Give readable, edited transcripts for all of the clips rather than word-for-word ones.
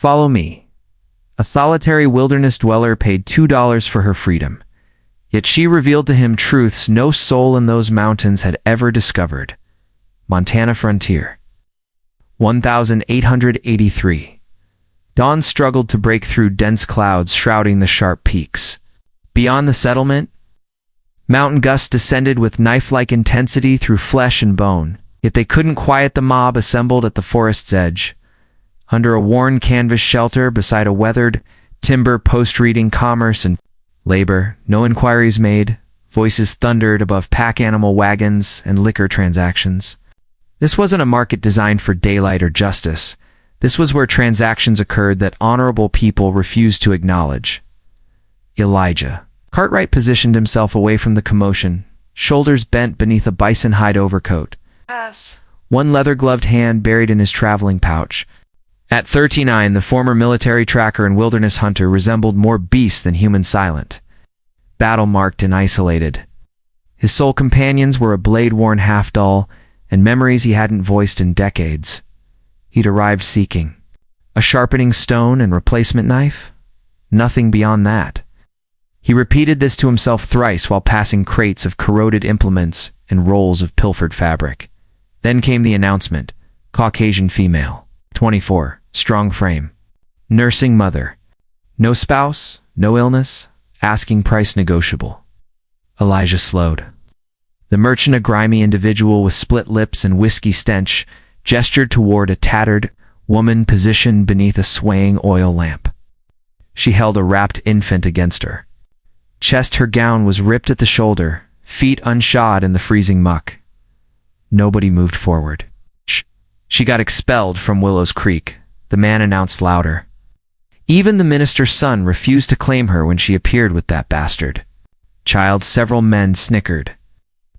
Follow me. A solitary wilderness dweller paid $2 for her freedom. Yet she revealed to him truths no soul in those mountains had ever discovered. Montana Frontier. 1883. Dawn struggled to break through dense clouds shrouding the sharp peaks. Beyond the settlement, mountain gusts descended with knife-like intensity through flesh and bone, yet they couldn't quiet the mob assembled at the forest's edge. Under a worn canvas shelter beside a weathered timber post reading commerce and labor, no inquiries made, voices thundered above pack animal wagons and liquor transactions. This wasn't a market designed for daylight or justice. This was where transactions occurred that honorable people refused to acknowledge. Elijah. Cartwright positioned himself away from the commotion, shoulders bent beneath a bison hide overcoat. One leather-gloved hand buried in his traveling pouch. At 39, the former military tracker and wilderness hunter resembled more beast than human, silent, battle-marked and isolated. His sole companions were a blade-worn half-doll and memories he hadn't voiced in decades. He'd arrived seeking a sharpening stone and replacement knife? Nothing beyond that. He repeated this to himself thrice while passing crates of corroded implements and rolls of pilfered fabric. Then came the announcement: Caucasian female, 24, strong frame, nursing mother, no spouse, no illness, asking price negotiable. Elijah slowed. The merchant, a grimy individual with split lips and whiskey stench, gestured toward a tattered woman positioned beneath a swaying oil lamp. She held a wrapped infant against her. Her gown was ripped at the shoulder, feet unshod in the freezing muck. Nobody moved forward. She got expelled from Willow's Creek, the man announced louder. Even the minister's son refused to claim her when she appeared with that bastard child. Several men snickered.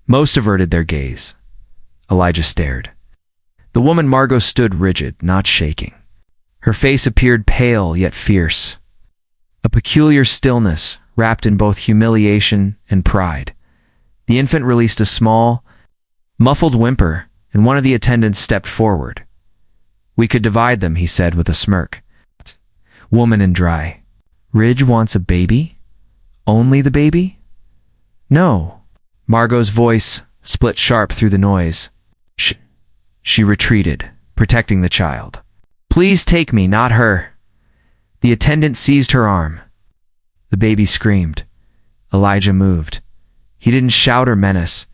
Most averted their gaze. Elijah stared. The woman Margot stood rigid, not shaking. Her face appeared pale yet fierce. A peculiar stillness, wrapped in both humiliation and pride. The infant released a small, muffled whimper, and one of the attendants stepped forward. "We could divide them," he said with a smirk. Woman and dry. "Ridge wants a baby? Only the baby?" "No." Margot's voice split sharp through the noise. She retreated, protecting the child. "Please take me, not her." The attendant seized her arm. The baby screamed. Elijah moved. He didn't shout or menace.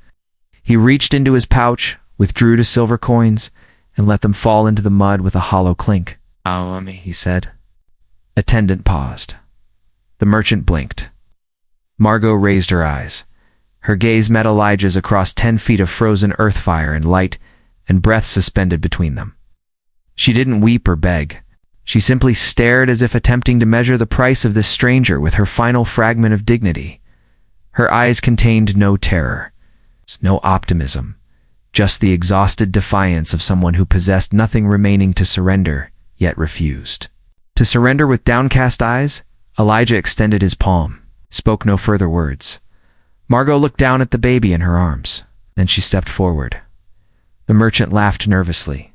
He reached into his pouch, withdrew two silver coins, and let them fall into the mud with a hollow clink. "Allow me," he said. Attendant paused. The merchant blinked. Margot raised her eyes. Her gaze met Elijah's across 10 feet of frozen earth fire and light, and breath suspended between them. She didn't weep or beg. She simply stared as if attempting to measure the price of this stranger with her final fragment of dignity. Her eyes contained no terror, no optimism, just the exhausted defiance of someone who possessed nothing remaining to surrender, yet refused. To surrender with downcast eyes, Elijah extended his palm, spoke no further words. Margot looked down at the baby in her arms. Then she stepped forward. The merchant laughed nervously.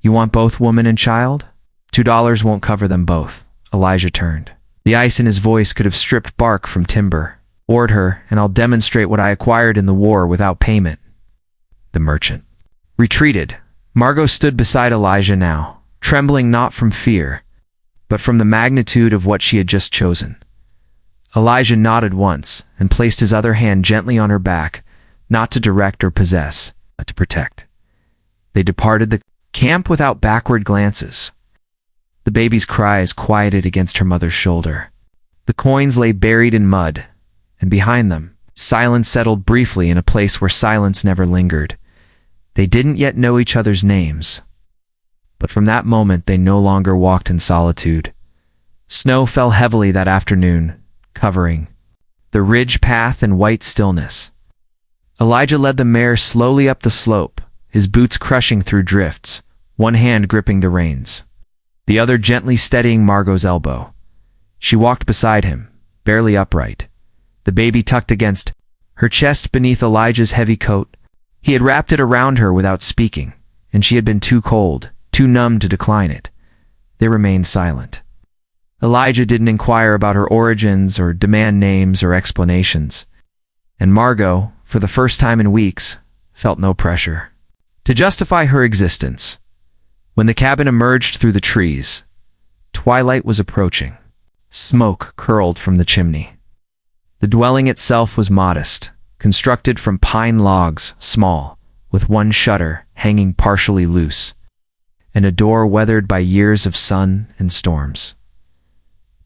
"You want both woman and child? $2 won't cover them both." Elijah turned. The ice in his voice could have stripped bark from timber. "Board her, and I'll demonstrate what I acquired in the war without payment." The merchant retreated. Margot stood beside Elijah now, trembling not from fear, but from the magnitude of what she had just chosen. Elijah nodded once and placed his other hand gently on her back, not to direct or possess, but to protect. They departed the camp without backward glances. The baby's cries quieted against her mother's shoulder. The coins lay buried in mud, and behind them, silence settled briefly in a place where silence never lingered. They didn't yet know each other's names, but from that moment they no longer walked in solitude. Snow fell heavily that afternoon, covering the ridge path in white stillness. Elijah led the mare slowly up the slope, his boots crushing through drifts, one hand gripping the reins, the other gently steadying Margot's elbow. She walked beside him, barely upright, the baby tucked against her chest beneath Elijah's heavy coat. He had wrapped it around her without speaking, and she had been too cold, too numb to decline it. They remained silent. Elijah didn't inquire about her origins or demand names or explanations. And Margot, for the first time in weeks, felt no pressure to justify her existence. When the cabin emerged through the trees, twilight was approaching. Smoke curled from the chimney. The dwelling itself was modest, constructed from pine logs, small, with one shutter hanging partially loose, and a door weathered by years of sun and storms.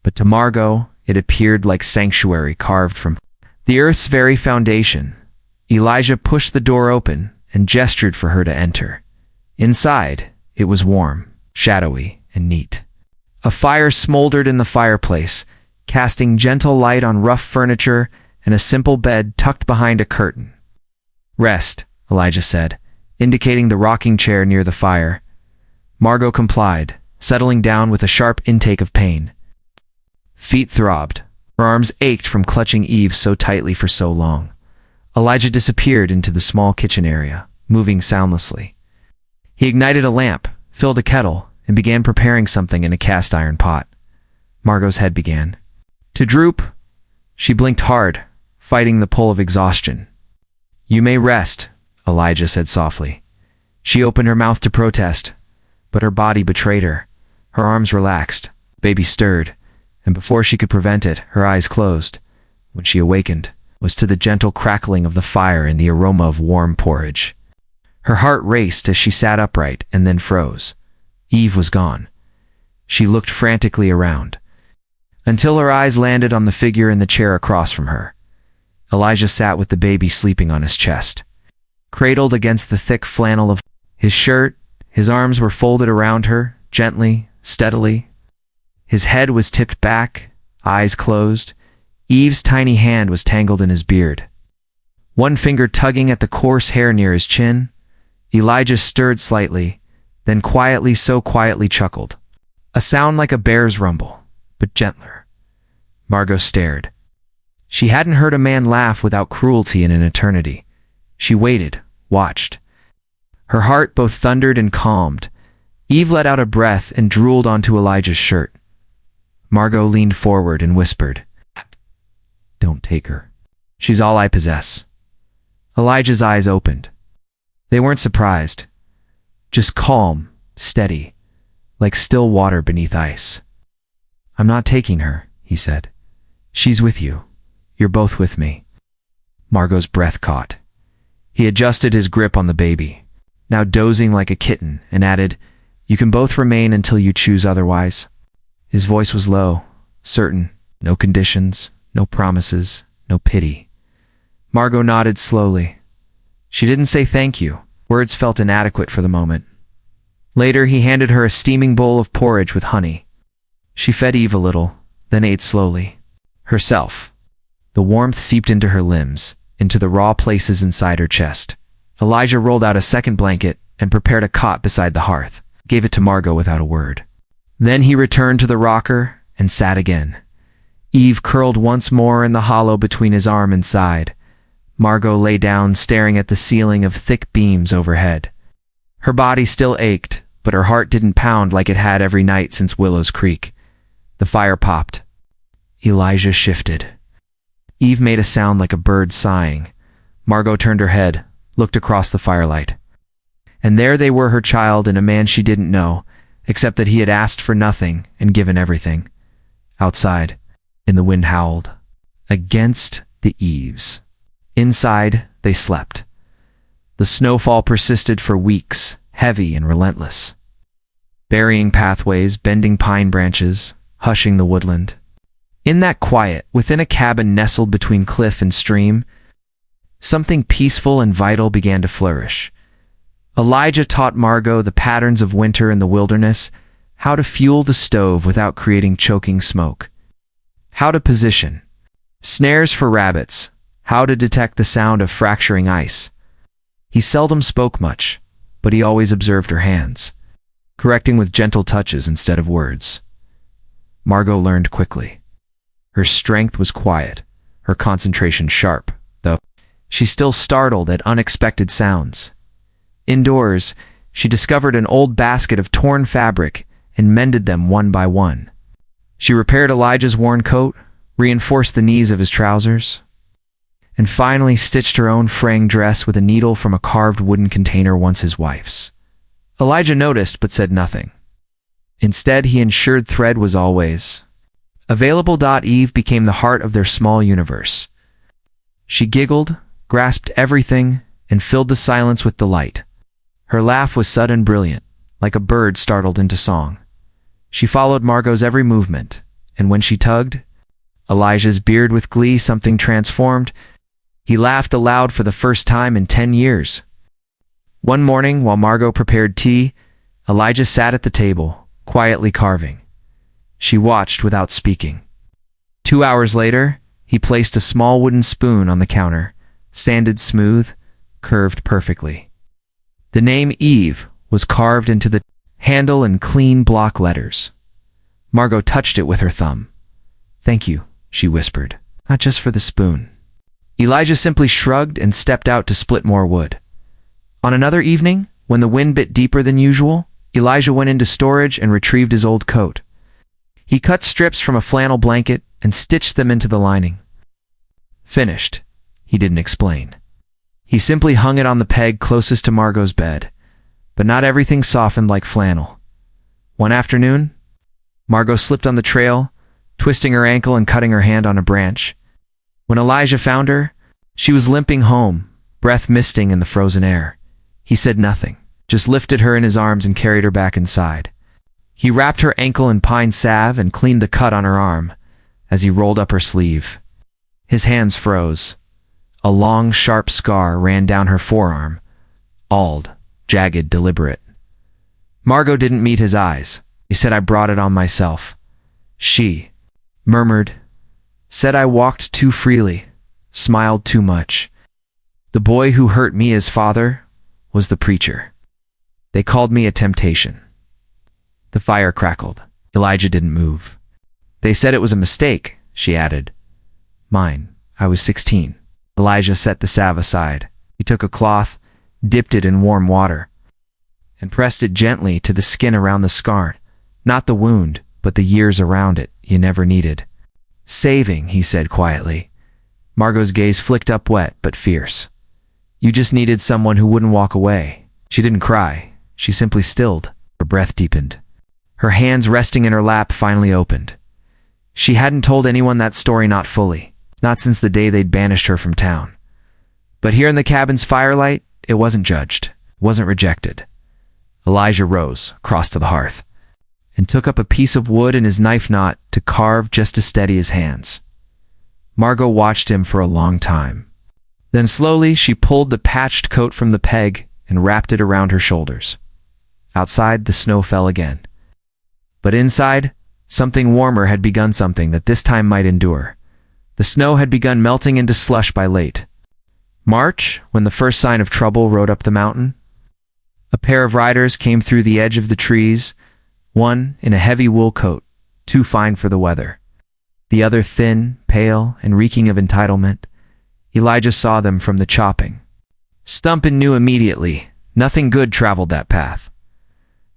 But to Margot, it appeared like sanctuary carved from the earth's very foundation. Elijah pushed the door open and gestured for her to enter. Inside, it was warm, shadowy, and neat. A fire smoldered in the fireplace, casting gentle light on rough furniture and a simple bed tucked behind a curtain. "Rest," Elijah said, indicating the rocking chair near the fire. Margot complied, settling down with a sharp intake of pain. Feet throbbed. Her arms ached from clutching Eve so tightly for so long. Elijah disappeared into the small kitchen area, moving soundlessly. He ignited a lamp, filled a kettle, and began preparing something in a cast-iron pot. Margot's head began to droop. She blinked hard, fighting the pull of exhaustion. "You may rest," Elijah said softly. She opened her mouth to protest, but her body betrayed her. Her arms relaxed, baby stirred, and before she could prevent it, her eyes closed. When she awakened, was to the gentle crackling of the fire and the aroma of warm porridge. Her heart raced as she sat upright and then froze. Eve was gone. She looked frantically around, until her eyes landed on the figure in the chair across from her. Elijah sat with the baby sleeping on his chest, cradled against the thick flannel of his shirt. His arms were folded around her, gently, steadily. His head was tipped back, eyes closed. Eve's tiny hand was tangled in his beard, one finger tugging at the coarse hair near his chin. Elijah stirred slightly, then quietly, so quietly, chuckled. A sound like a bear's rumble, but gentler. Margot stared. She hadn't heard a man laugh without cruelty in an eternity. She waited, watched. Her heart both thundered and calmed. Eve let out a breath and drooled onto Elijah's shirt. Margot leaned forward and whispered, "Don't take her. She's all I possess." Elijah's eyes opened. They weren't surprised, just calm, steady, like still water beneath ice. "I'm not taking her," he said. "She's with you. You're both with me." Margot's breath caught. He adjusted his grip on the baby, now dozing like a kitten, and added, "You can both remain until you choose otherwise." His voice was low, certain, no conditions, no promises, no pity. Margot nodded slowly. She didn't say thank you. Words felt inadequate for the moment. Later, he handed her a steaming bowl of porridge with honey. She fed Eve a little, then ate slowly. Herself. The warmth seeped into her limbs, into the raw places inside her chest. Elijah rolled out a second blanket and prepared a cot beside the hearth, gave it to Margot without a word. Then he returned to the rocker and sat again. Eve curled once more in the hollow between his arm and side. Margot lay down, staring at the ceiling of thick beams overhead. Her body still ached, but her heart didn't pound like it had every night since Willow's Creek. The fire popped. Elijah shifted. Eve made a sound like a bird sighing. Margot turned her head, looked across the firelight. And there they were, her child and a man she didn't know, except that he had asked for nothing and given everything. Outside, the wind howled against the eaves. Inside, they slept. The snowfall persisted for weeks, heavy and relentless, burying pathways, bending pine branches, hushing the woodland. In that quiet, within a cabin nestled between cliff and stream, something peaceful and vital began to flourish. Elijah taught Margot the patterns of winter in the wilderness, how to fuel the stove without creating choking smoke, how to position snares for rabbits, how to detect the sound of fracturing ice. He seldom spoke much, but he always observed her hands, correcting with gentle touches instead of words. Margot learned quickly. Her strength was quiet, her concentration sharp, though she still startled at unexpected sounds. Indoors, she discovered an old basket of torn fabric and mended them one by one. She repaired Elijah's worn coat, reinforced the knees of his trousers, and finally stitched her own fraying dress with a needle from a carved wooden container once his wife's. Elijah noticed but said nothing. Instead, he ensured thread was always available. Eve became the heart of their small universe. She giggled, grasped everything, and filled the silence with delight. Her laugh was sudden and brilliant, like a bird startled into song. She followed Margot's every movement, and when she tugged Elijah's beard with glee, something transformed. He laughed aloud for the first time in 10 years. One morning, while Margot prepared tea, Elijah sat at the table, quietly carving. She watched without speaking. 2 hours later, he placed a small wooden spoon on the counter, sanded smooth, curved perfectly. The name Eve was carved into the handle in clean block letters. Margot touched it with her thumb. "Thank you," she whispered, "not just for the spoon." Elijah simply shrugged and stepped out to split more wood. On another evening, when the wind bit deeper than usual, Elijah went into storage and retrieved his old coat. He cut strips from a flannel blanket and stitched them into the lining. Finished, he didn't explain. He simply hung it on the peg closest to Margot's bed, but not everything softened like flannel. One afternoon, Margot slipped on the trail, twisting her ankle and cutting her hand on a branch. When Elijah found her, she was limping home, breath misting in the frozen air. He said nothing, just lifted her in his arms and carried her back inside. He wrapped her ankle in pine salve and cleaned the cut on her arm as he rolled up her sleeve. His hands froze. A long, sharp scar ran down her forearm, auld, jagged, deliberate. Margot didn't meet his eyes. He said, "I brought it on myself." She murmured, "Said I walked too freely, smiled too much. The boy who hurt me as father was the preacher. They called me a temptation." The fire crackled. Elijah didn't move. "They said it was a mistake," she added. "Mine. I was 16. Elijah set the salve aside. He took a cloth, dipped it in warm water, and pressed it gently to the skin around the scar. Not the wound, but the years around it you never needed. "Saving," he said quietly. Margot's gaze flicked up, wet but fierce. "You just needed someone who wouldn't walk away." She didn't cry. She simply stilled. Her breath deepened. Her hands resting in her lap finally opened. She hadn't told anyone that story, not fully, not since the day they'd banished her from town. But here in the cabin's firelight, it wasn't judged, wasn't rejected. Elijah rose, crossed to the hearth, and took up a piece of wood and his knife knot to carve just to steady his hands. Margot watched him for a long time. Then slowly she pulled the patched coat from the peg and wrapped it around her shoulders. Outside, the snow fell again. But inside, something warmer had begun, something that this time might endure. The snow had begun melting into slush by late March, when the first sign of trouble rode up the mountain. A pair of riders came through the edge of the trees, one in a heavy wool coat, too fine for the weather. The other thin, pale, and reeking of entitlement. Elijah saw them from the chopping. Stumpin knew immediately, nothing good traveled that path.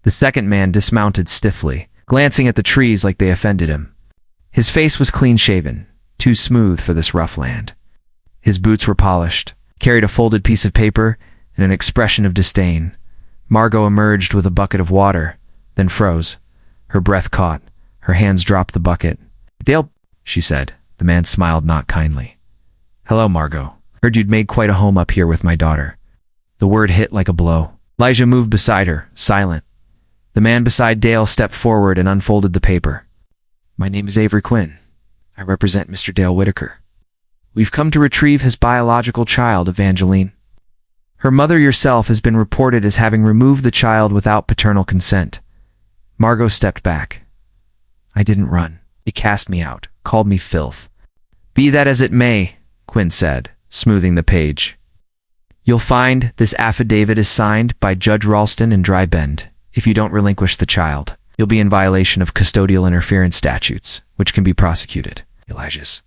The second man dismounted stiffly, glancing at the trees like they offended him. His face was clean-shaven, too smooth for this rough land. His boots were polished, carried a folded piece of paper, and an expression of disdain. Margot emerged with a bucket of water, then froze. Her breath caught. Her hands dropped the bucket. "Dale," she said. The man smiled, not kindly. "Hello, Margot. Heard you'd made quite a home up here with my daughter." The word hit like a blow. Elijah moved beside her, silent. The man beside Dale stepped forward and unfolded the paper. "My name is Avery Quinn. I represent Mr. Dale Whitaker. We've come to retrieve his biological child, Evangeline. Her mother yourself has been reported as having removed the child without paternal consent." Margot stepped back. "I didn't run. He cast me out, called me filth." "Be that as it may," Quinn said, smoothing the page. "You'll find this affidavit is signed by Judge Ralston in Dry Bend. If you don't relinquish the child, you'll be in violation of custodial interference statutes, which can be prosecuted." Elijah's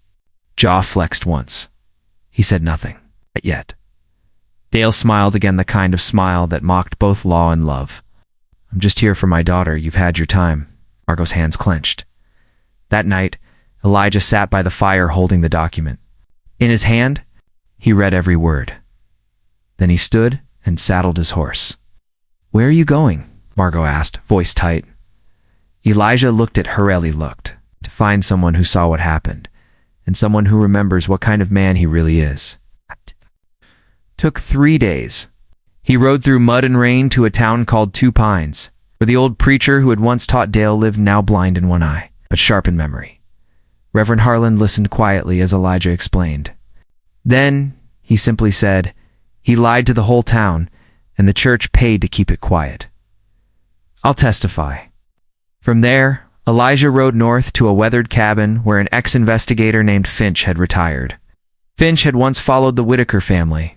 jaw flexed once. He said nothing. Not yet. Dale smiled again, the kind of smile that mocked both law and love. I'm just here for my daughter. You've had your time. Margot's hands clenched. That night, Elijah sat by the fire holding the document. In his hand, he read every word. Then he stood and saddled his horse. Where are you going? Margot asked, voice tight. Elijah looked at her. He looked to find someone who saw what happened, and someone who remembers what kind of man he really is. Took 3 days. He rode through mud and rain to a town called Two Pines, where the old preacher who had once taught Dale lived, now blind in one eye, but sharp in memory. Reverend Harlan listened quietly as Elijah explained. Then, he simply said, he lied to the whole town, and the church paid to keep it quiet. I'll testify. From there, Elijah rode north to a weathered cabin where an ex-investigator named Finch had retired. Finch had once followed the Whitaker family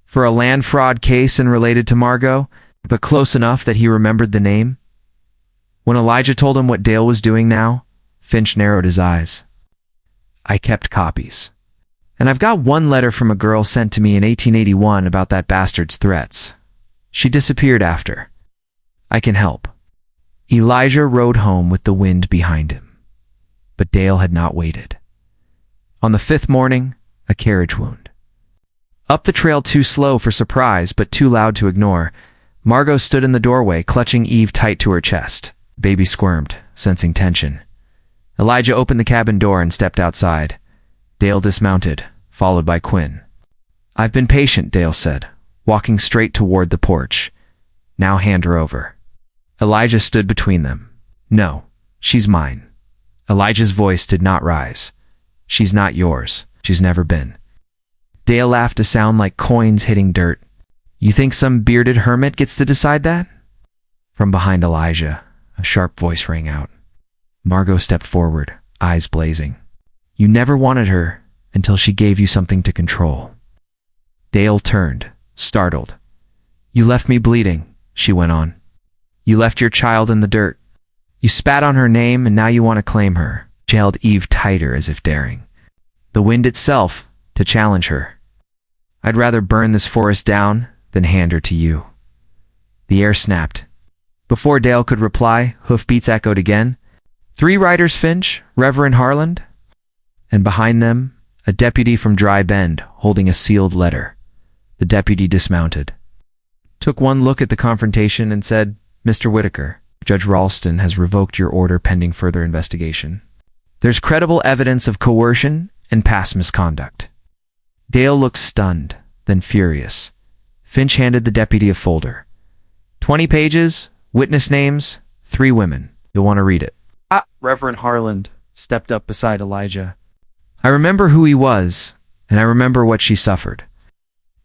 for a land fraud case and related to Margot, but close enough that he remembered the name. When Elijah told him what Dale was doing now, Finch narrowed his eyes. I kept copies. And I've got one letter from a girl sent to me in 1881 about that bastard's threats. She disappeared after. I can help. Elijah rode home with the wind behind him. But Dale had not waited. On the 5th morning, a carriage wound. Up the trail too slow for surprise, but too loud to ignore, Margot stood in the doorway, clutching Eve tight to her chest. Baby squirmed, sensing tension. Elijah opened the cabin door and stepped outside. Dale dismounted, followed by Quinn. I've been patient, Dale said, walking straight toward the porch. Now hand her over. Elijah stood between them. No, she's mine. Elijah's voice did not rise. She's not yours. She's never been. Dale laughed to sound like coins hitting dirt. You think some bearded hermit gets to decide that? From behind Elijah, a sharp voice rang out. Margot stepped forward, eyes blazing. You never wanted her until she gave you something to control. Dale turned, startled. You left me bleeding, she went on. You left your child in the dirt. You spat on her name and now you want to claim her. She held Eve tighter as if daring. The wind itself to challenge her. I'd rather burn this forest down than hand her to you. The air snapped. Before Dale could reply, hoofbeats echoed again. 3 riders, Finch, Reverend Harlan, and behind them, a deputy from Dry Bend holding a sealed letter. The deputy dismounted, took one look at the confrontation and said, Mr. Whitaker, Judge Ralston has revoked your order pending further investigation. There's credible evidence of coercion and past misconduct. Dale looked stunned, then furious. Finch handed the deputy a folder. 20 pages, witness names, 3 women. You'll want to read it. Reverend Harlan stepped up beside Elijah. I remember who he was, and I remember what she suffered.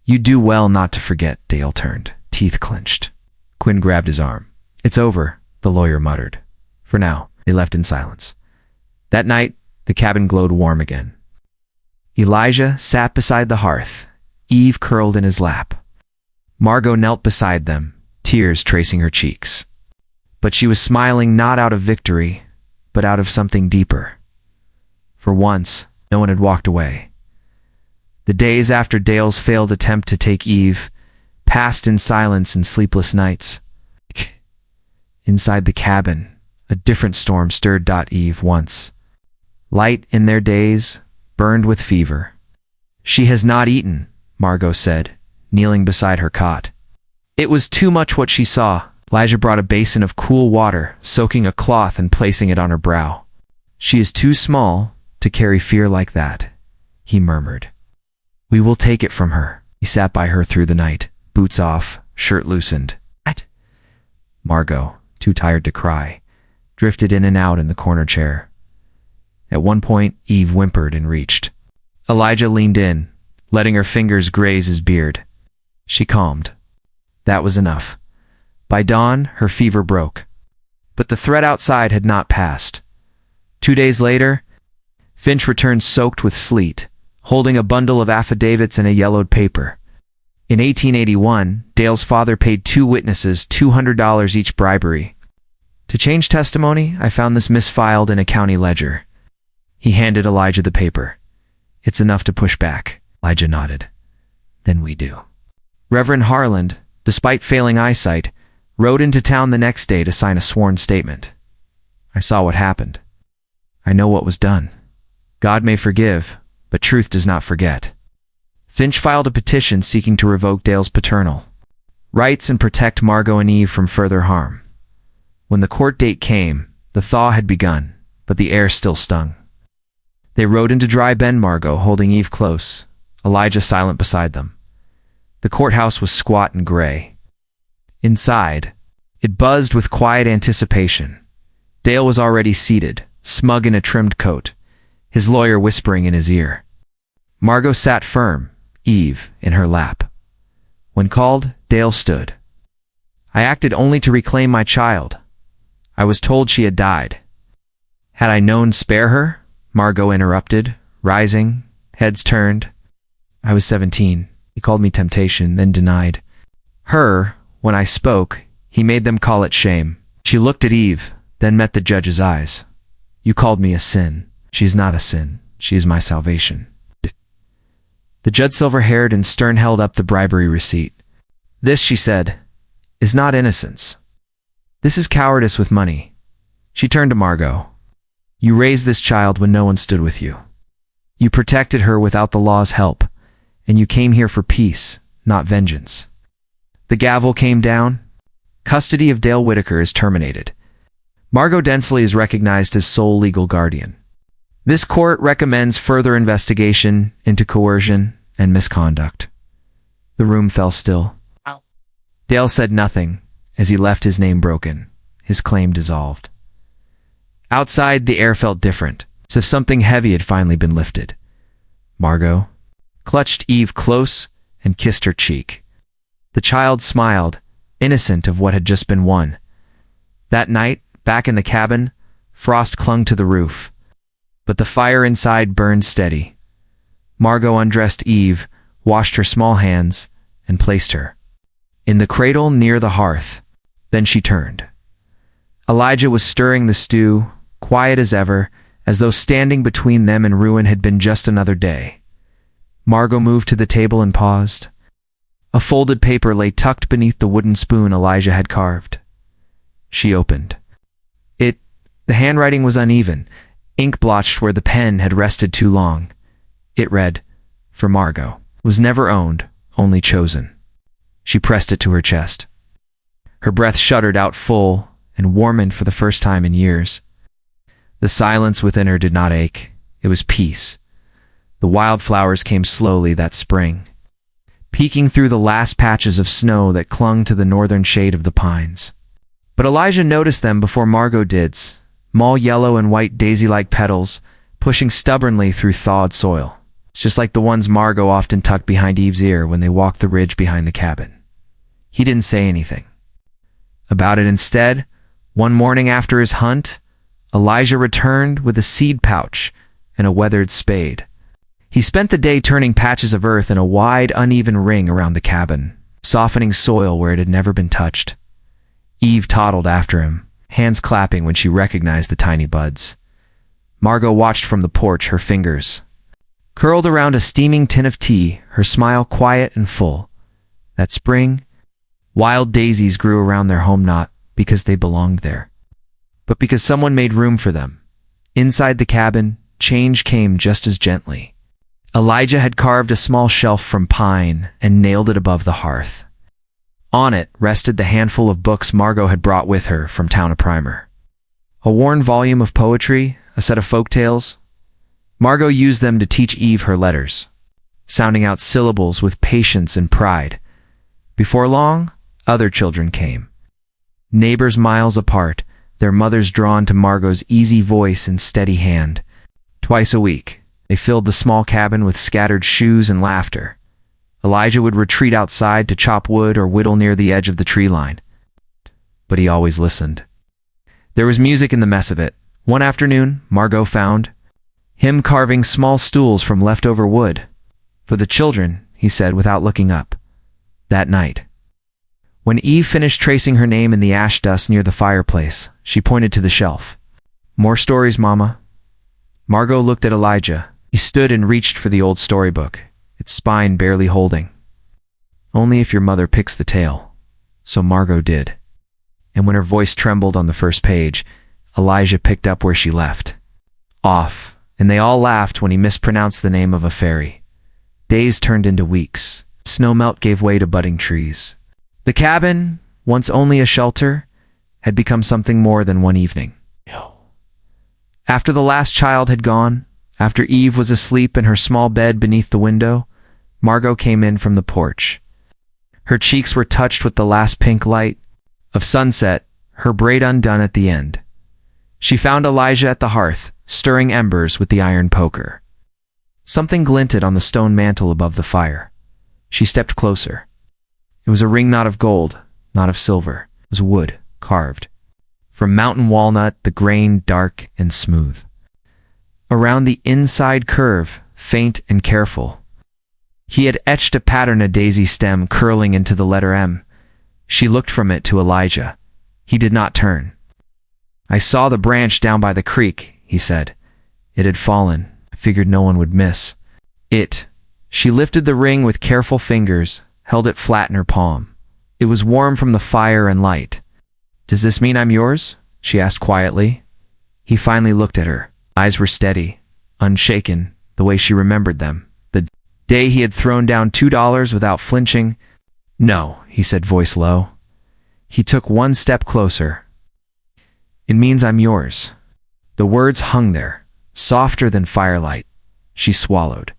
You do well not to forget, Dale turned, teeth clenched. Quinn grabbed his arm. It's over, the lawyer muttered. For now, they left in silence. That night, the cabin glowed warm again. Elijah sat beside the hearth, Eve curled in his lap. Margot knelt beside them, tears tracing her cheeks. But she was smiling not out of victory, but out of something deeper. For once, no one had walked away. The days after Dale's failed attempt to take Eve passed in silence and sleepless nights. Inside the cabin, a different storm stirred. Eve once, light in their days, burned with fever. She has not eaten, Margot said, kneeling beside her cot. It was too much what she saw. Elijah brought a basin of cool water, soaking a cloth and placing it on her brow. She is too small to carry fear like that, he murmured. We will take it from her. He sat by her through the night, boots off, shirt loosened. Margot, too tired to cry, drifted in and out in the corner chair. At one point, Eve whimpered and reached. Elijah leaned in, letting her fingers graze his beard. She calmed. That was enough. By dawn, her fever broke. But the threat outside had not passed. 2 days later, Finch returned soaked with sleet, holding a bundle of affidavits and a yellowed paper. In 1881, Dale's father paid 2 witnesses $200 each bribery. To change testimony, I found this misfiled in a county ledger. He handed Elijah the paper. It's enough to push back. Elijah nodded. Then we do. Reverend Harlan, despite failing eyesight, rode into town the next day to sign a sworn statement. I saw what happened. I know what was done. God may forgive, but truth does not forget. Finch filed a petition seeking to revoke Dale's paternal rights and protect Margot and Eve from further harm. When the court date came, the thaw had begun, but the air still stung. They rode into Dry Bend, Margot holding Eve close, Elijah silent beside them. The courthouse was squat and gray. Inside, it buzzed with quiet anticipation. Dale was already seated, smug in a trimmed coat, his lawyer whispering in his ear. Margot sat firm, Eve in her lap. When called, Dale stood. I acted only to reclaim my child. I was told she had died. Had I known, spare her? Margot interrupted, rising, heads turned. I was 17. He called me temptation, then denied. Her, when I spoke, he made them call it shame. She looked at Eve, then met the judge's eyes. You called me a sin. She's not a sin. She is my salvation. The judge, silver-haired and stern, held up the bribery receipt. This, she said, is not innocence. This is cowardice with money. She turned to Margot. You raised this child when no one stood with you. You protected her without the law's help, and you came here for peace, not vengeance. The gavel came down. Custody of Dale Whitaker is terminated. Margot Densley is recognized as sole legal guardian. This court recommends further investigation into coercion and misconduct. The room fell still. Dale said nothing as he left, his name broken, his claim dissolved. Outside, the air felt different, as if something heavy had finally been lifted. Margot clutched Eve close and kissed her cheek. The child smiled, innocent of what had just been won. That night, back in the cabin, frost clung to the roof, but the fire inside burned steady. Margot undressed Eve, washed her small hands, and placed her in the cradle near the hearth. Then she turned. Elijah was stirring the stew, quiet as ever, as though standing between them and ruin had been just another day. Margot moved to the table and paused. A folded paper lay tucked beneath the wooden spoon Elijah had carved. She opened. The handwriting was uneven, ink blotched where the pen had rested too long. It read, "For Margot. Was never owned, only chosen." She pressed it to her chest. Her breath shuddered out full and warmed for the first time in years. The silence within her did not ache. It was peace. The wildflowers came slowly that spring, peeking through the last patches of snow that clung to the northern shade of the pines. But Elijah noticed them before Margot did. Small yellow and white daisy-like petals, pushing stubbornly through thawed soil. It's just like the ones Margot often tucked behind Eve's ear when they walked the ridge behind the cabin. He didn't say anything about it. Instead, one morning after his hunt, Elijah returned with a seed pouch and a weathered spade. He spent the day turning patches of earth in a wide, uneven ring around the cabin, softening soil where it had never been touched. Eve toddled after him, hands clapping when she recognized the tiny buds. Margot watched from the porch, her fingers curled around a steaming tin of tea, her smile quiet and full. That spring, wild daisies grew around their home, not because they belonged there, but because someone made room for them. Inside the cabin, change came just as gently. Elijah had carved a small shelf from pine and nailed it above the hearth. On it rested the handful of books Margot had brought with her from town a primer. A worn volume of poetry, a set of folk tales. Margot used them to teach Eve her letters, sounding out syllables with patience and pride. Before long, other children came. Neighbors miles apart, their mothers drawn to Margot's easy voice and steady hand. Twice a week, they filled the small cabin with scattered shoes and laughter. Elijah would retreat outside to chop wood or whittle near the edge of the tree line. But he always listened. There was music in the mess of it. One afternoon, Margot found him carving small stools from leftover wood. For the children, he said without looking up. That night, when Eve finished tracing her name in the ash dust near the fireplace, she pointed to the shelf. "More stories, Mama." Margot looked at Elijah. He stood and reached for the old storybook, its spine barely holding. "Only if your mother picks the tale." So Margot did. And when her voice trembled on the first page, Elijah picked up where she left off, and they all laughed when he mispronounced the name of a fairy. Days turned into weeks. Snowmelt gave way to budding trees. The cabin, once only a shelter, had become something more than one evening. After the last child had gone, after Eve was asleep in her small bed beneath the window, Margot came in from the porch. Her cheeks were touched with the last pink light of sunset, her braid undone at the end. She found Elijah at the hearth, stirring embers with the iron poker. Something glinted on the stone mantel above the fire. She stepped closer. It was a ring not of gold, not of silver. It was wood, carved. From mountain walnut, the grain dark and smooth. Around the inside curve, faint and careful, he had etched a pattern, a daisy stem curling into the letter M. She looked from it to Elijah. He did not turn. "I saw the branch down by the creek," he said. "It had fallen. I figured no one would miss it." She lifted the ring with careful fingers, held it flat in her palm. It was warm from the fire and light. "Does this mean I'm yours?" she asked quietly. He finally looked at her. Eyes were steady, unshaken, the way she remembered them. The day he had thrown down $2 without flinching. "No," he said, voice low. He took one step closer. "It means I'm yours." The words hung there, softer than firelight. She swallowed.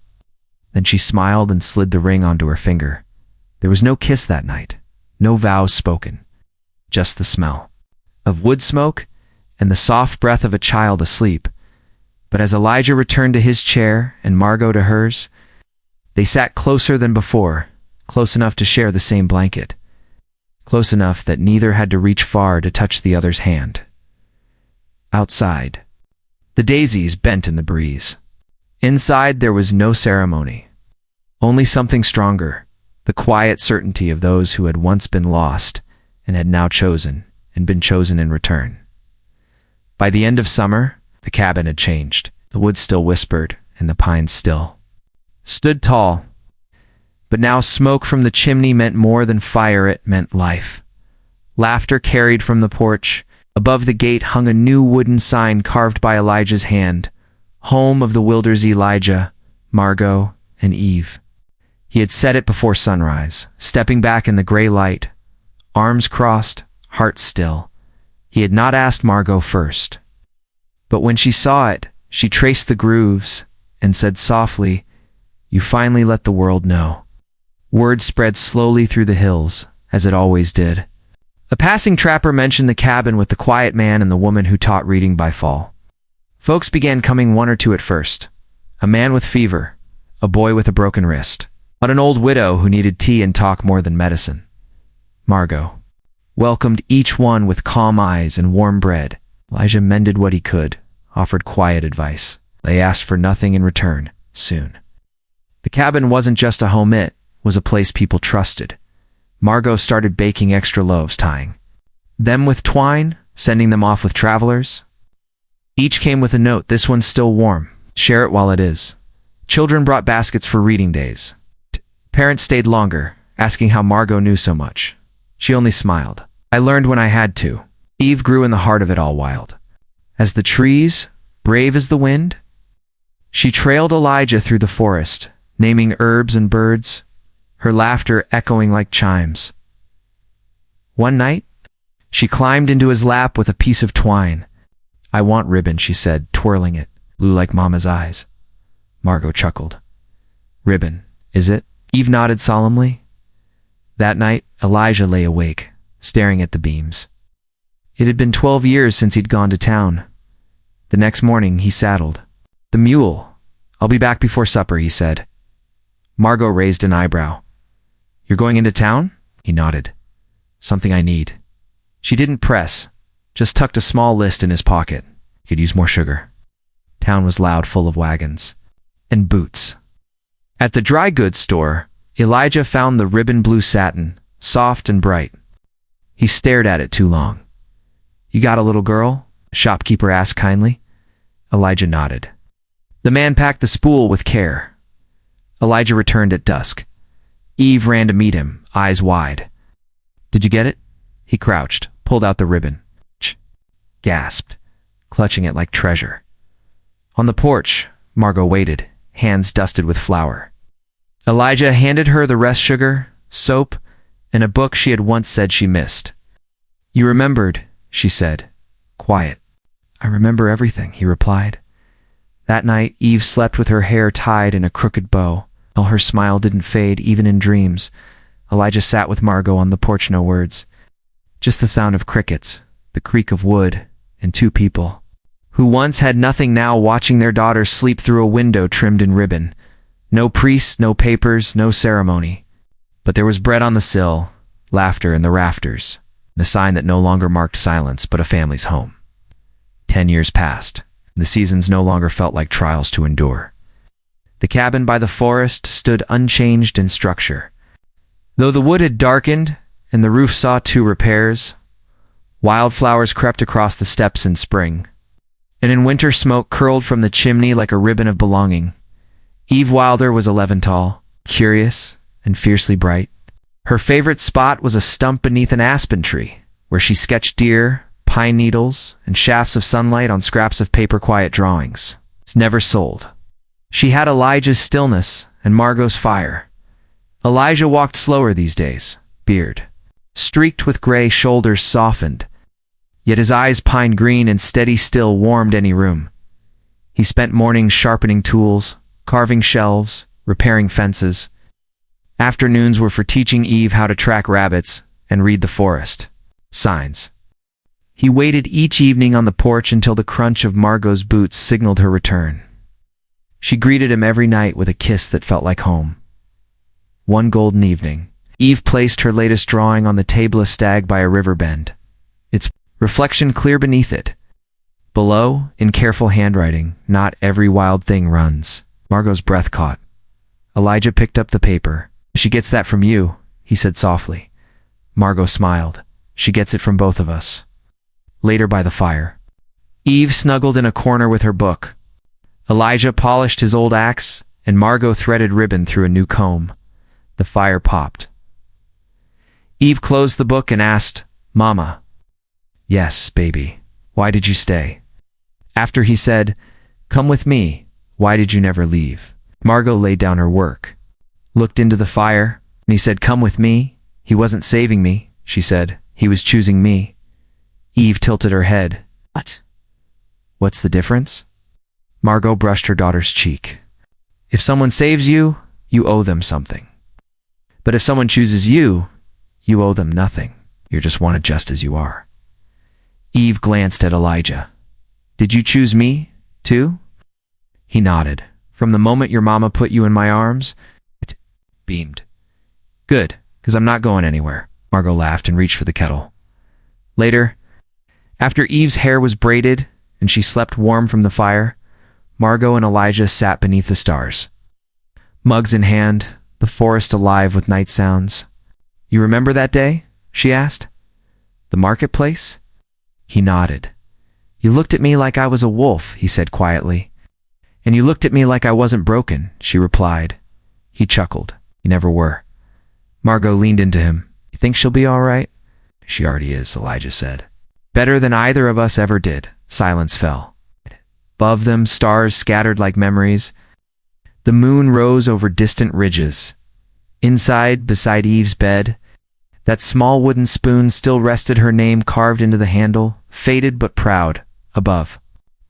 Then she smiled and slid the ring onto her finger. There was no kiss that night, no vows spoken, just the smell of wood smoke and the soft breath of a child asleep. But as Elijah returned to his chair and Margot to hers, they sat closer than before, close enough to share the same blanket, close enough that neither had to reach far to touch the other's hand. Outside, the daisies bent in the breeze. Inside, there was no ceremony, only something stronger, the quiet certainty of those who had once been lost and had now chosen and been chosen in return. By the end of summer, the cabin had changed. The woods still whispered, and the pines still stood tall. But now smoke from the chimney meant more than fire, it meant life. Laughter carried from the porch. Above the gate hung a new wooden sign carved by Elijah's hand, "Home of the Wilders Elijah, Margot, and Eve." He had set it before sunrise, stepping back in the gray light, arms crossed, heart still. He had not asked Margot first. But when she saw it, she traced the grooves and said softly, "You finally let the world know." Word spread slowly through the hills, as it always did. A passing trapper mentioned the cabin with the quiet man and the woman who taught reading by fall. Folks began coming, one or two at first. A man with fever, a boy with a broken wrist, but an old widow who needed tea and talk more than medicine. Margot welcomed each one with calm eyes and warm bread. Elijah mended what he could, offered quiet advice. They asked for nothing in return, soon. The cabin wasn't just a home, it was a place people trusted. Margot started baking extra loaves, tying them with twine, sending them off with travelers. Each came with a note: "This one's still warm. Share it while it is." Children brought baskets for reading days. Parents stayed longer, asking how Margot knew so much. She only smiled. "I learned when I had to." Eve grew in the heart of it all, wild as the trees, brave as the wind. She trailed Elijah through the forest, naming herbs and birds, her laughter echoing like chimes. One night, she climbed into his lap with a piece of twine. "I want ribbon," she said, twirling it, blue like Mama's eyes. Margot chuckled. "Ribbon, is it?" Eve nodded solemnly. That night, Elijah lay awake, staring at the beams. It had been 12 years since he'd gone to town. The next morning, he saddled the mule. "I'll be back before supper," he said. Margot raised an eyebrow. "You're going into town?" He nodded. "Something I need." She didn't press, just tucked a small list in his pocket. He could use more sugar. Town was loud, full of wagons and boots. At the dry goods store, Elijah found the ribbon blue satin, soft and bright. He stared at it too long. "You got a little girl?" the shopkeeper asked kindly. Elijah nodded. The man packed the spool with care. Elijah returned at dusk. Eve ran to meet him, eyes wide. "Did you get it?" He crouched, pulled out the ribbon. Gasped, clutching it like treasure. On the porch, Margot waited, hands dusted with flour. Elijah handed her the rest sugar, soap, and a book she had once said she missed. "You remembered," she said, quiet. "I remember everything," he replied. That night, Eve slept with her hair tied in a crooked bow, while her smile didn't fade even in dreams. Elijah sat with Margot on the porch, no words. Just the sound of crickets, the creak of wood, and two people, who once had nothing now watching their daughter sleep through a window trimmed in ribbon. No priests, no papers, no ceremony. But there was bread on the sill, laughter in the rafters, and a sign that no longer marked silence but a family's home. 10 years passed. The seasons no longer felt like trials to endure. The cabin by the forest stood unchanged in structure. Though the wood had darkened and the roof saw 2 repairs, wildflowers crept across the steps in spring, and in winter smoke curled from the chimney like a ribbon of belonging. Eve Wilder was 11 tall, curious, and fiercely bright. Her favorite spot was a stump beneath an aspen tree, where she sketched deer, pine needles, and shafts of sunlight on scraps of paper quiet drawings. It's never sold. She had Elijah's stillness and Margot's fire. Elijah walked slower these days, beard streaked with gray, shoulders softened, yet his eyes pine green and steady still warmed any room. He spent mornings sharpening tools, carving shelves, repairing fences. Afternoons were for teaching Eve how to track rabbits and read the forest signs. He waited each evening on the porch until the crunch of Margot's boots signaled her return. She greeted him every night with a kiss that felt like home. One golden evening, Eve placed her latest drawing on the table, a stag by a river bend, its reflection clear beneath it. Below, in careful handwriting, "Not every wild thing runs." Margot's breath caught. Elijah picked up the paper. "She gets that from you," he said softly. Margot smiled. "She gets it from both of us." Later by the fire, Eve snuggled in a corner with her book. Elijah polished his old axe, and Margot threaded ribbon through a new comb. The fire popped. Eve closed the book and asked, "Mama." "Yes, baby. Why did you stay?" After he said, "Come with me. Why did you never leave?" Margot laid down her work, looked into the fire, and he said, "Come with me. He wasn't saving me," she said. "He was choosing me." Eve tilted her head. "What? What's the difference?" Margot brushed her daughter's cheek. "If someone saves you, you owe them something. But if someone chooses you, you owe them nothing. You're just wanted just as you are." Eve glanced at Elijah. "Did you choose me, too?" He nodded. "From the moment your mama put you in my arms," it beamed. "Good, because I'm not going anywhere." Margot laughed and reached for the kettle. Later, after Eve's hair was braided and she slept warm from the fire, Margot and Elijah sat beneath the stars. Mugs in hand, the forest alive with night sounds. "You remember that day?" she asked. "The marketplace?" He nodded. "You looked at me like I was a wolf," he said quietly. "And you looked at me like I wasn't broken," she replied. He chuckled. "You never were." Margot leaned into him. "You think she'll be all right?" "She already is," Elijah said. "Better than either of us ever did." Silence fell. Above them, stars scattered like memories. The moon rose over distant ridges. Inside, beside Eve's bed, that small wooden spoon still rested, her name carved into the handle, faded but proud, above.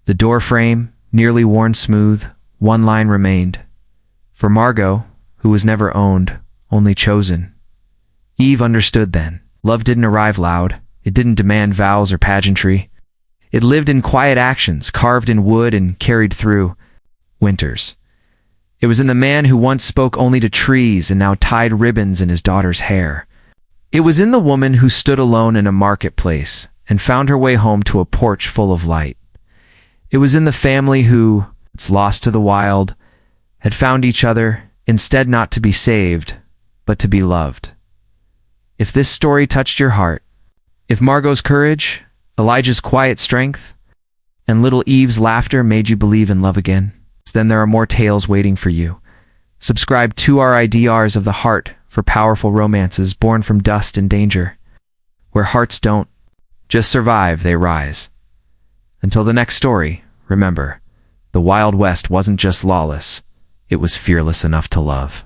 The door frame, nearly worn smooth, one line remained. For Margot, who was never owned, only chosen. Eve understood then. Love didn't arrive loud. It didn't demand vows or pageantry. It lived in quiet actions, carved in wood and carried through winters. It was in the man who once spoke only to trees and now tied ribbons in his daughter's hair. It was in the woman who stood alone in a marketplace and found her way home to a porch full of light. It was in the family who, it's lost to the wild, had found each other, instead not to be saved, but to be loved. If this story touched your heart, if Margot's courage, Elijah's quiet strength, and little Eve's laughter made you believe in love again, then there are more tales waiting for you. Subscribe to our IDRs of the heart for powerful romances born from dust and danger. Where hearts don't Just survive, they rise. Until the next story, remember, the Wild West wasn't just lawless, it was fearless enough to love.